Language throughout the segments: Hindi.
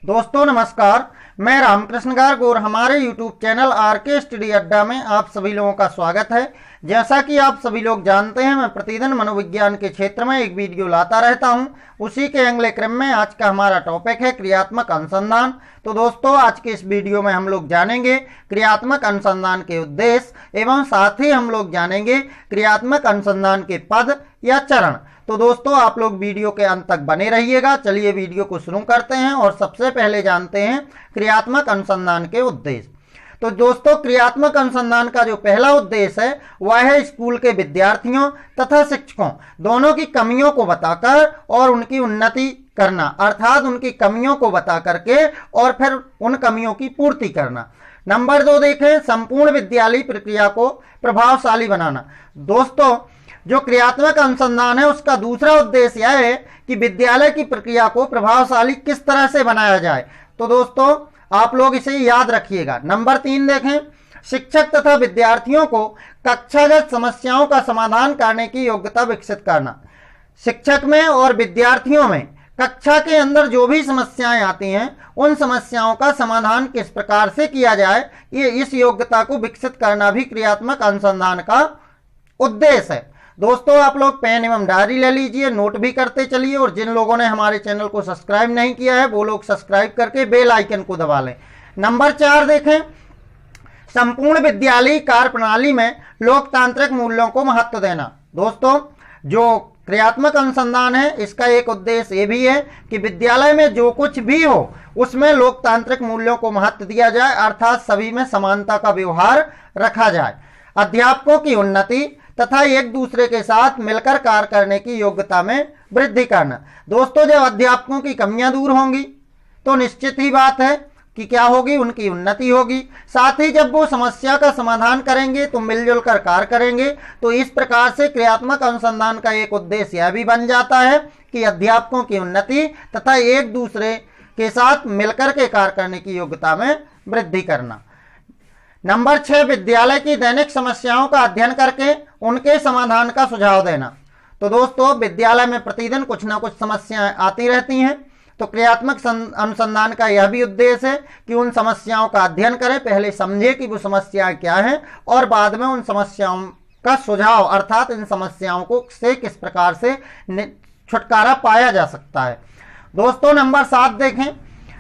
दोस्तों नमस्कार, मैं रामकृष्ण गार्ग और हमारे YouTube चैनल आरके स्टडी अड्डा में आप सभी लोगों का स्वागत है। जैसा कि आप सभी लोग जानते हैं, मैं प्रतिदिन मनोविज्ञान के क्षेत्र में एक वीडियो लाता रहता हूं। उसी के अगले क्रम में आज का हमारा टॉपिक है क्रियात्मक अनुसंधान। तो दोस्तों, आज के इस वीडियो में हम लोग जानेंगे क्रियात्मक अनुसंधान के उद्देश्य एवं साथ ही हम लोग जानेंगे क्रियात्मक अनुसंधान के पद या चरण। तो दोस्तों, आप लोग वीडियो के अंत तक बने रहिएगा। चलिए वीडियो को शुरू करते हैं और सबसे पहले जानते हैं क्रियात्मक अनुसंधान के उद्देश्य। तो दोस्तों, क्रियात्मक अनुसंधान का जो पहला उद्देश्य है वह है स्कूल के विद्यार्थियों तथा शिक्षकों दोनों की कमियों को बताकर और उनकी उन्नति करना, अर्थात उनकी कमियों को बता करके और फिर उन कमियों की पूर्ति करना। नंबर 2 देखें, संपूर्ण विद्यालय प्रक्रिया को प्रभावशाली बनाना। दोस्तों, जो क्रियात्मक अनुसंधान है उसका दूसरा उद्देश्य यह है कि विद्यालय की प्रक्रिया को प्रभावशाली किस तरह से बनाया जाए। तो दोस्तों, आप लोग इसे याद रखिएगा। नंबर 3 देखें, शिक्षक तथा विद्यार्थियों को कक्षागत समस्याओं का समाधान करने की योग्यता विकसित करना। शिक्षक में और विद्यार्थियों में कक्षा के अंदर जो भी समस्याएं आती हैं उन समस्याओं का समाधान किस प्रकार से किया जाए, ये इस योग्यता को विकसित करना भी क्रियात्मक अनुसंधान का उद्देश्य है। दोस्तों, आप लोग पेन एवं डायरी ले लीजिए, नोट भी करते चलिए और जिन लोगों ने हमारे चैनल को सब्सक्राइब नहीं किया है वो लोग सब्सक्राइब करके बेल आइकन को दबा लें। नंबर 4 देखें, संपूर्ण विद्यालय कार्य प्रणाली में लोकतांत्रिक मूल्यों को महत्व देना। दोस्तों, जो क्रियात्मक अनुसंधान है इसका एक उद्देश्य ये भी है कि विद्यालय में जो कुछ भी हो उसमें लोकतांत्रिक मूल्यों को महत्व दिया जाए, अर्थात सभी में समानता का व्यवहार रखा जाए। अध्यापकों की उन्नति तथा एक दूसरे के साथ मिलकर कार्य करने की योग्यता में वृद्धि करना। दोस्तों, जब अध्यापकों की कमियां दूर होंगी तो निश्चित ही बात है कि क्या होगी, उनकी उन्नति होगी। साथ ही जब वो समस्या का समाधान करेंगे तो मिलजुल कर कार्य करेंगे। तो इस प्रकार से क्रियात्मक अनुसंधान का एक उद्देश्य यह भी बन जाता है कि अध्यापकों की उन्नति तथा एक दूसरे के साथ मिलकर के कार्य करने की योग्यता में वृद्धि करना। नंबर 6, विद्यालय की दैनिक समस्याओं का अध्ययन करके उनके समाधान का सुझाव देना। तो दोस्तों, विद्यालय में प्रतिदिन कुछ ना कुछ समस्याएं आती रहती हैं। तो क्रियात्मक अनुसंधान का यह भी उद्देश्य है कि उन समस्याओं का अध्ययन करें, पहले समझे कि वो समस्याएं क्या हैं और बाद में उन समस्याओं का सुझाव, अर्थात इन समस्याओं को से किस प्रकार से छुटकारा पाया जा सकता है। दोस्तों, नंबर 7 देखें,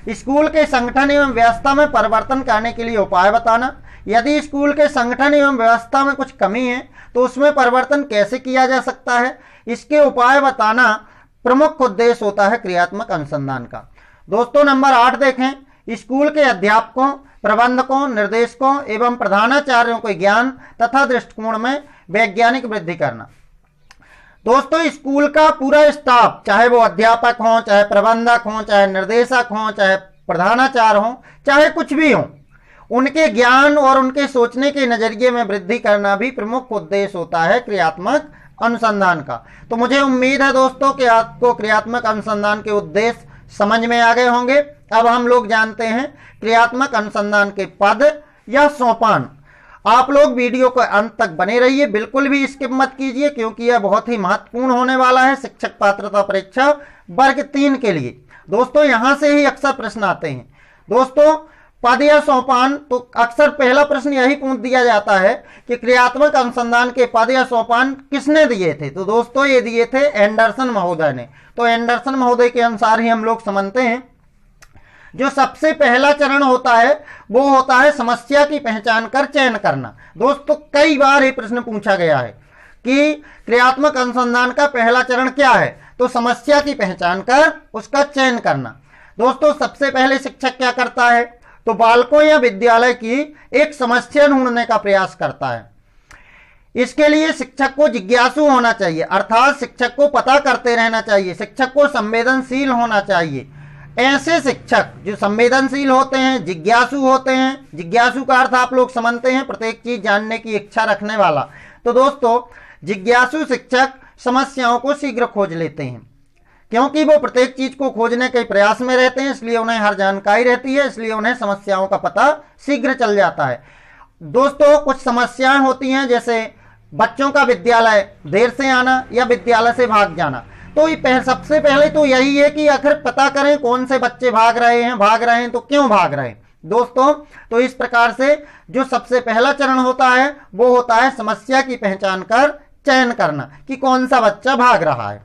स्कूल के संगठन एवं व्यवस्था में परिवर्तन करने के लिए उपाय बताना। यदि स्कूल के संगठन एवं व्यवस्था में कुछ कमी है तो उसमें परिवर्तन कैसे किया जा सकता है, इसके उपाय बताना प्रमुख उद्देश्य होता है क्रियात्मक अनुसंधान का। दोस्तों, नंबर 8 देखें, स्कूल के अध्यापकों, प्रबंधकों, निर्देशकों एवं प्रधानाचार्यों के ज्ञान तथा दृष्टिकोण में वैज्ञानिक वृद्धि करना। दोस्तों, स्कूल का पूरा स्टाफ, चाहे वो अध्यापक हों, चाहे प्रबंधक हों, चाहे निर्देशक हों, चाहे प्रधानाचार्य हों, चाहे कुछ भी हों, उनके ज्ञान और उनके सोचने के नजरिए में वृद्धि करना भी प्रमुख उद्देश्य होता है क्रियात्मक अनुसंधान का। तो मुझे उम्मीद है दोस्तों कि आपको क्रियात्मक अनुसंधान के उद्देश्य समझ में आ गए होंगे। अब हम लोग जानते हैं क्रियात्मक अनुसंधान के पद या सोपान। आप लोग वीडियो को अंत तक बने रहिए, बिल्कुल भी स्किप मत कीजिए क्योंकि यह बहुत ही महत्वपूर्ण होने वाला है शिक्षक पात्रता परीक्षा वर्ग 3 के लिए। दोस्तों, यहां से ही अक्सर प्रश्न आते हैं। दोस्तों, पद या सोपान, तो अक्सर पहला प्रश्न यही पूछ दिया जाता है कि क्रियात्मक अनुसंधान के पद या सोपान किसने दिए थे। तो दोस्तों, ये दिए थे एंडरसन महोदय ने। तो एंडरसन महोदय के अनुसार ही हम लोग समझते हैं। जो सबसे पहला चरण होता है वो होता है समस्या की पहचान कर चयन करना। दोस्तों, कई बार ये प्रश्न पूछा गया है कि क्रियात्मक अनुसंधान का पहला चरण क्या है, तो समस्या की पहचान कर उसका चयन करना। दोस्तों, सबसे पहले शिक्षक क्या करता है, तो बालकों या विद्यालय की एक समस्या ढूंढने का प्रयास करता है। इसके लिए शिक्षक को जिज्ञासु होना चाहिए, अर्थात शिक्षक को पता करते रहना चाहिए, शिक्षक को संवेदनशील होना चाहिए। ऐसे शिक्षक जो संवेदनशील होते हैं, जिज्ञासु होते हैं, जिज्ञासु का अर्थ आप लोग समझते हैं प्रत्येक चीज जानने की इच्छा रखने वाला। तो दोस्तों, जिज्ञासु शिक्षक समस्याओं को शीघ्र खोज लेते हैं क्योंकि वो प्रत्येक चीज को खोजने के प्रयास में रहते हैं, इसलिए उन्हें हर जानकारी रहती है, इसलिए उन्हें समस्याओं का पता शीघ्र चल जाता है। दोस्तों, कुछ समस्याएं होती हैं जैसे बच्चों का विद्यालय देर से आना या विद्यालय से भाग जाना। तो सबसे पहले तो यही है कि आखिर पता करें कौन से बच्चे भाग रहे हैं तो क्यों भाग रहे हैं दोस्तों। तो इस प्रकार से जो सबसे पहला चरण होता है वो होता है समस्या की पहचान कर चयन करना कि कौन सा बच्चा भाग रहा है।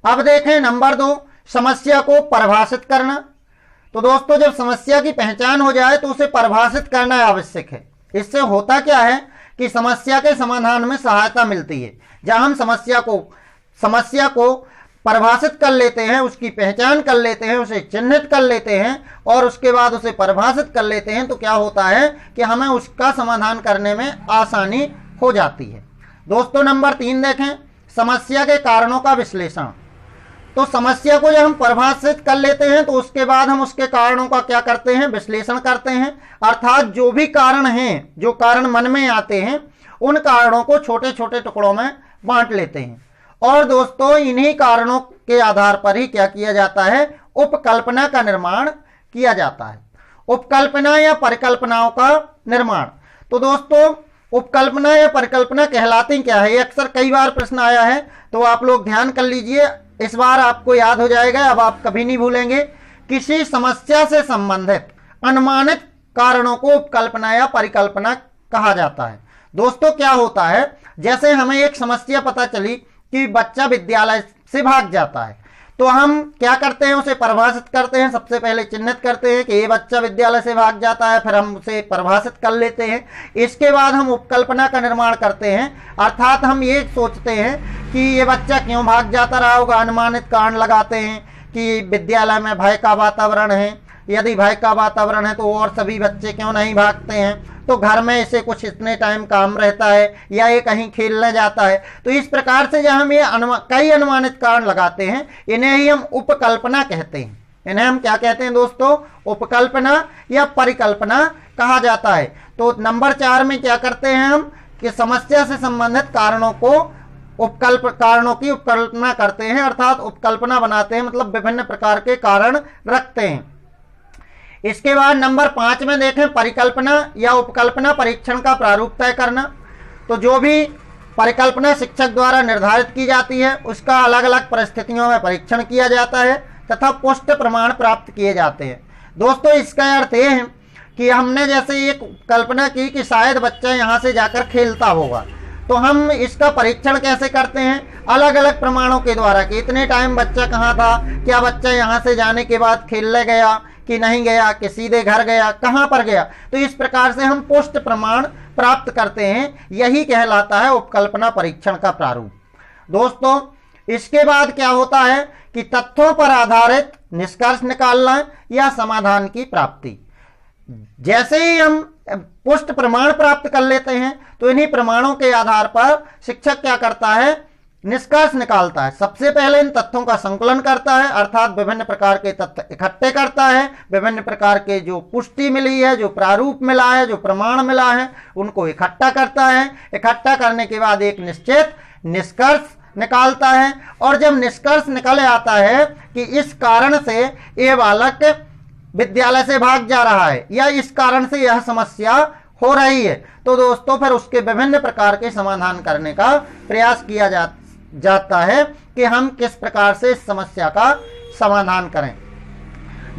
अब देखें नंबर 2, समस्या को परिभाषित करना। तो दोस्तों जब समस्या की पहचान हो जाए तो उसे परिभाषित करना आवश्यक है। इससे होता क्या है कि समस्या के समाधान में सहायता मिलती है। जब हम समस्या को परिभाषित कर लेते हैं, उसकी पहचान कर लेते हैं, उसे चिन्हित कर लेते हैं और उसके बाद उसे परिभाषित कर लेते हैं तो क्या होता है कि हमें उसका समाधान करने में आसानी हो जाती है। दोस्तों नंबर 3 देखें, समस्या के कारणों का विश्लेषण। तो समस्या को जब हम परिभाषित कर लेते हैं तो उसके बाद हम उसके कारणों का क्या करते हैं, विश्लेषण करते हैं। अर्थात जो भी कारण हैं, जो कारण मन में आते हैं, उन कारणों को छोटे छोटे टुकड़ों में बांट लेते हैं और दोस्तों इन्हीं कारणों के आधार पर ही क्या किया जाता है, उपकल्पना का निर्माण किया जाता है। उपकल्पना या परिकल्पनाओं का निर्माण। तो दोस्तों उपकल्पना या परिकल्पना कहलाती क्या है, ये अक्सर कई बार प्रश्न आया है, तो आप लोग ध्यान कर लीजिए, इस बार आपको याद हो जाएगा, अब आप कभी नहीं भूलेंगे। किसी समस्या से संबंधित अनुमानित कारणों को उपकल्पना या परिकल्पना कहा जाता है। दोस्तों क्या होता है, जैसे हमें एक समस्या पता चली कि बच्चा विद्यालय से भाग जाता है, तो हम क्या करते हैं, उसे परिभाषित करते हैं। सबसे पहले चिन्हित करते हैं कि ये बच्चा विद्यालय से भाग जाता है, फिर हम उसे परिभाषित कर लेते हैं। इसके बाद हम उपकल्पना का निर्माण करते हैं, अर्थात हम ये सोचते हैं कि ये बच्चा क्यों भाग जाता रहा होगा। अनुमानित कारण लगाते हैं कि विद्यालय में भय का वातावरण है, यदि भय का वातावरण है तो और सभी बच्चे क्यों नहीं भागते हैं, तो घर में इसे कुछ इतने टाइम काम रहता है या ये कहीं खेलने जाता है। तो इस प्रकार से जब हम ये कई अनुमानित कारण लगाते हैं, इन्हें ही हम उपकल्पना कहते हैं। इन्हें हम क्या कहते हैं दोस्तों, उपकल्पना या परिकल्पना कहा जाता है। तो नंबर 4 में क्या करते हैं हम कि समस्या से संबंधित कारणों की उपकल्पना करते हैं, अर्थात उपकल्पना बनाते हैं, मतलब विभिन्न प्रकार के कारण रखते हैं। इसके बाद नंबर 5 में देखें, परिकल्पना या उपकल्पना परीक्षण का प्रारूप तय करना। तो जो भी परिकल्पना शिक्षक द्वारा निर्धारित की जाती है उसका अलग अलग परिस्थितियों में परीक्षण किया जाता है तथा पुष्ट प्रमाण प्राप्त किए जाते हैं। दोस्तों इसका अर्थ ये है कि हमने जैसे एक कल्पना की कि शायद बच्चा यहाँ से जाकर खेलता होगा, तो हम इसका परीक्षण कैसे करते हैं, अलग अलग प्रमाणों के द्वारा कि इतने टाइम बच्चा कहाँ था, क्या बच्चा यहाँ से जाने के बाद खेलने गया कि नहीं गया, कि सीधे घर गया, कहाँ पर गया। तो इस प्रकार से हम पुष्ट प्रमाण प्राप्त करते हैं। यही कहलाता है उपकल्पना परीक्षण का प्रारूप। दोस्तों इसके बाद क्या होता है कि तथ्यों पर आधारित निष्कर्ष निकालना या समाधान की प्राप्ति। जैसे ही हम पुष्ट प्रमाण प्राप्त कर लेते हैं तो इन्हीं प्रमाणों के आधार पर शिक्षक क्या करता है, निष्कर्ष निकालता है। सबसे पहले इन तथ्यों का संकलन करता है, अर्थात विभिन्न प्रकार के तथ्य इकट्ठे करता है, विभिन्न प्रकार के जो पुष्टि मिली है, जो प्रारूप मिला है, जो प्रमाण मिला है, उनको इकट्ठा करता है। इकट्ठा करने के बाद एक निश्चित निष्कर्ष निकालता है और जब निष्कर्ष निकल आता है कि इस कारण से ये बालक विद्यालय से भाग जा रहा है या इस कारण से यह समस्या हो रही है, तो दोस्तों फिर उसके विभिन्न प्रकार के समाधान करने का प्रयास किया जाता है कि हम किस प्रकार से इस समस्या का समाधान करें।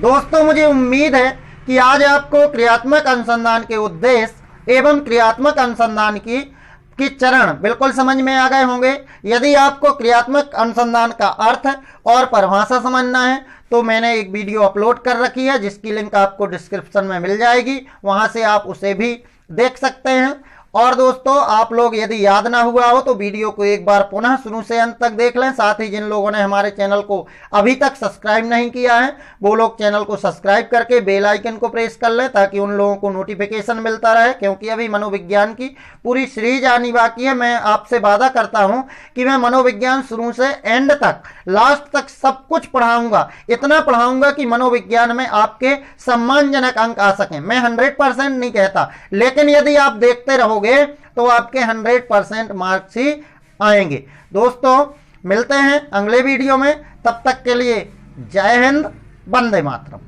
दोस्तों मुझे उम्मीद है कि आज आपको क्रियात्मक अनुसंधान के उद्देश्य एवं क्रियात्मक अनुसंधान की चरण बिल्कुल समझ में आ गए होंगे। यदि आपको क्रियात्मक अनुसंधान का अर्थ और परिभाषा समझना है तो मैंने एक वीडियो अपलोड कर रखी है जिसकी लिंक आपको डिस्क्रिप्शन में मिल जाएगी, वहां से आप उसे भी देख सकते हैं। और दोस्तों आप लोग यदि याद ना हुआ हो तो वीडियो को एक बार पुनः शुरू से अंत तक देख लें। साथ ही जिन लोगों ने हमारे चैनल को अभी तक सब्सक्राइब नहीं किया है वो लोग चैनल को सब्सक्राइब करके बेल आइकन को प्रेस कर लें ताकि उन लोगों को नोटिफिकेशन मिलता रहे, क्योंकि अभी मनोविज्ञान की पूरी सीरीज आनी बाकी है। मैं आपसे वादा करता हूं कि मैं मनोविज्ञान शुरू से एंड तक लास्ट तक सब कुछ पढ़ाऊंगा, इतना पढ़ाऊंगा कि मनोविज्ञान में आपके सम्मानजनक अंक आ सकें। मैं 100% नहीं कहता, लेकिन यदि आप देखते रहोगे तो आपके 100% मार्क्स ही आएंगे। दोस्तों मिलते हैं अगले वीडियो में, तब तक के लिए जय हिंद, वंदे मातरम।